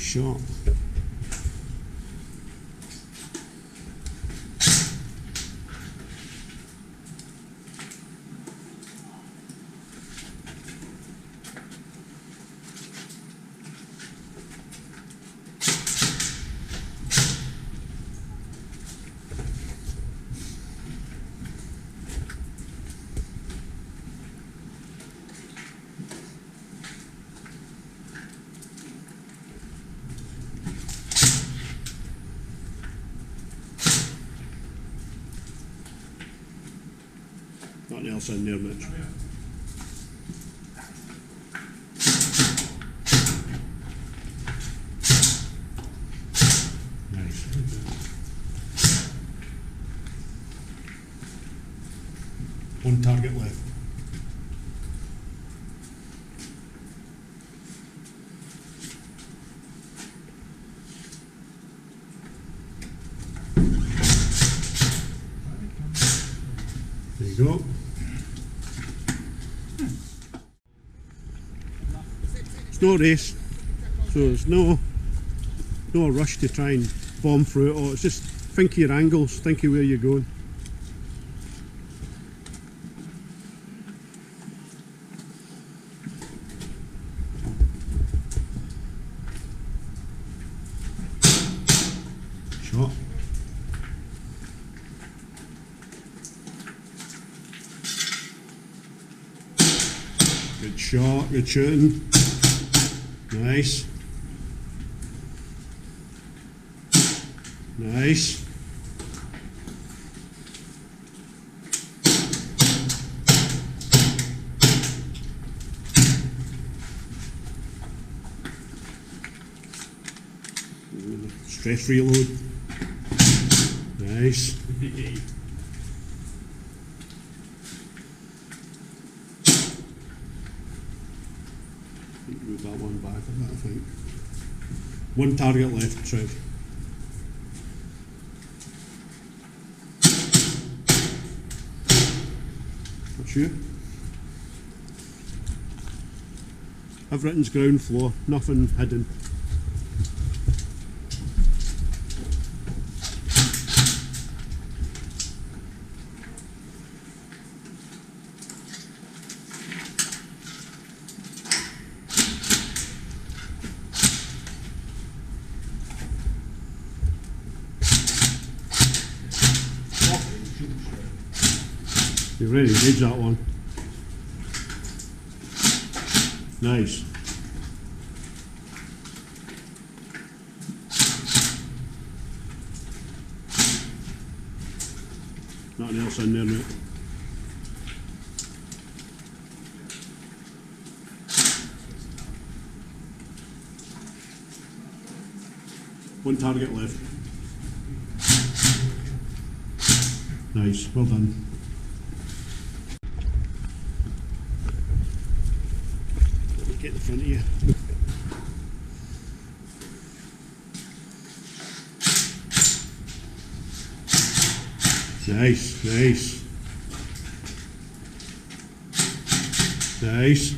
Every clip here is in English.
shot. Nothing else in there, Mitch. Nice. One target left. There you go. It's no race, so there's no rush to try and bomb through it all. It's just think of your angles, think of where you're going. Shot. Good shot, good shooting. Nice. Nice. Stress reload. Nice. Move that one back a bit, I think. One target left, Trev. That's you. Everything's ground floor, nothing hidden. You're ready to gauge that one. Nice. Nothing else in there, mate. One target left. Nice, well done. Get in front of you. Nice, nice. Nice.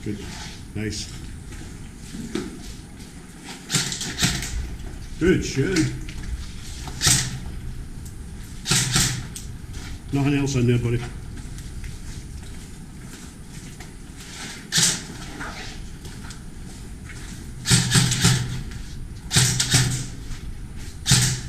Good, nice. Good shooting. Nothing else in there, buddy.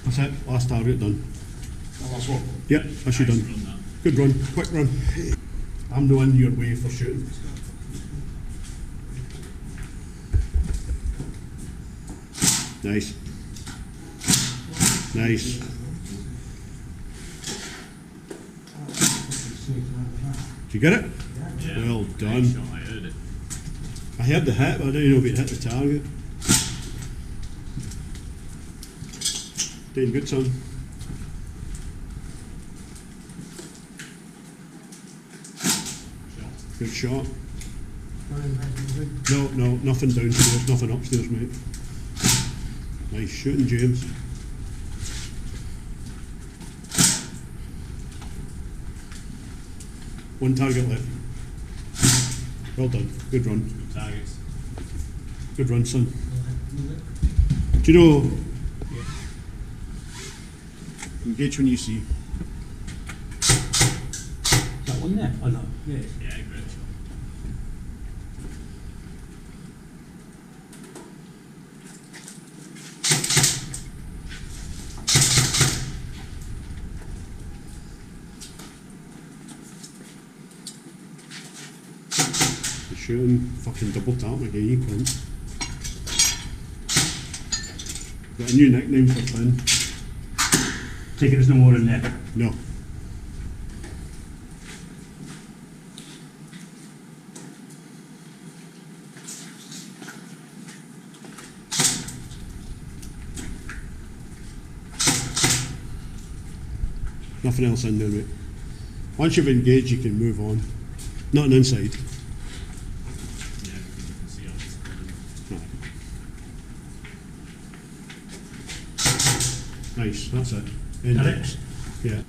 That's it, last target done. Last one? Yep, that's you done. Good run, quick run. I'm the one your way for shooting. Nice. Nice. Did you get it? Yeah. Well done. Shot, I heard it. I heard the hit, but I didn't know if it hit the target. Doing good, son. Good shot. No, nothing downstairs, nothing upstairs, mate. Nice shooting, James. One target left. Well done. Good run. Good targets. Good run, son. Do you know? Engage when you see. That one there? Oh no. Yeah. Yeah, great shot. You're shooting fucking double tap again, you cunt. Got a new nickname for Finn. Take it, there's no more in there. No. Nothing else in there, mate. Once you've engaged, you can move on. Nothing inside. Yeah, you can see on this one. Nice, that's it. End That it. it? Yeah.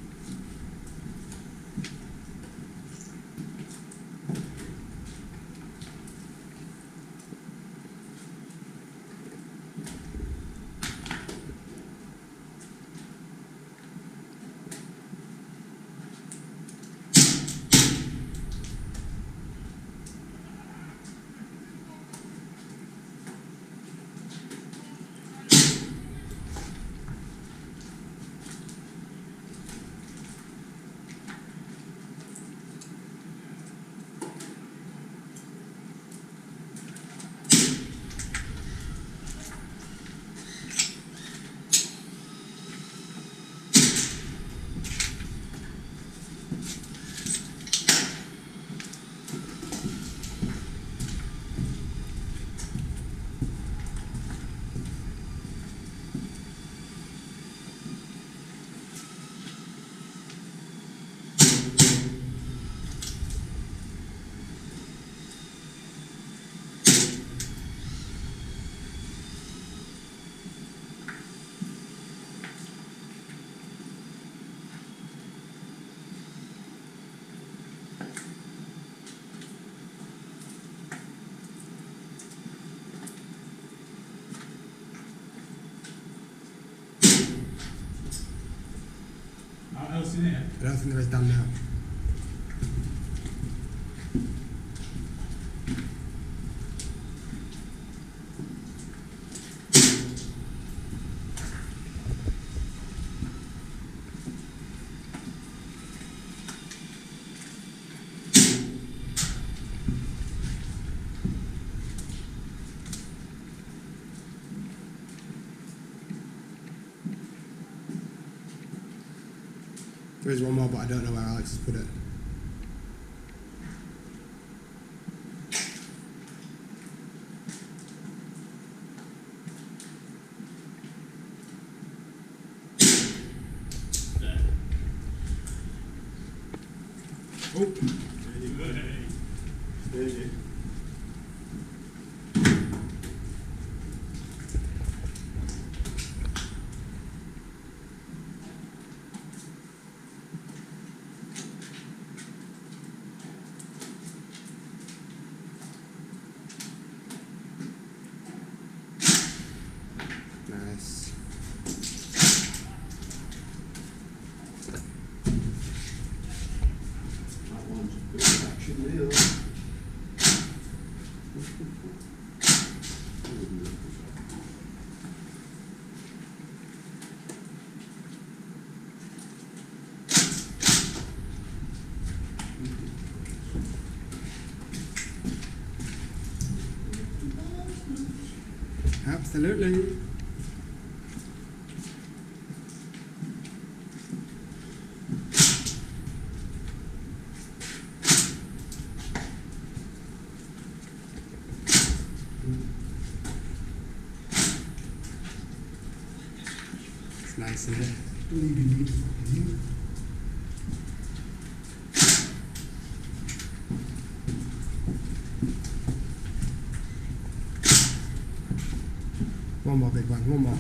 What else in here? I don't think there is done now. There is one more, but I don't know where Alex has put it. There. Oh. Hey. Nice. That one's good action there. Absolutely. It's nice, isn't it? Don't even need fucking One more big one, one more.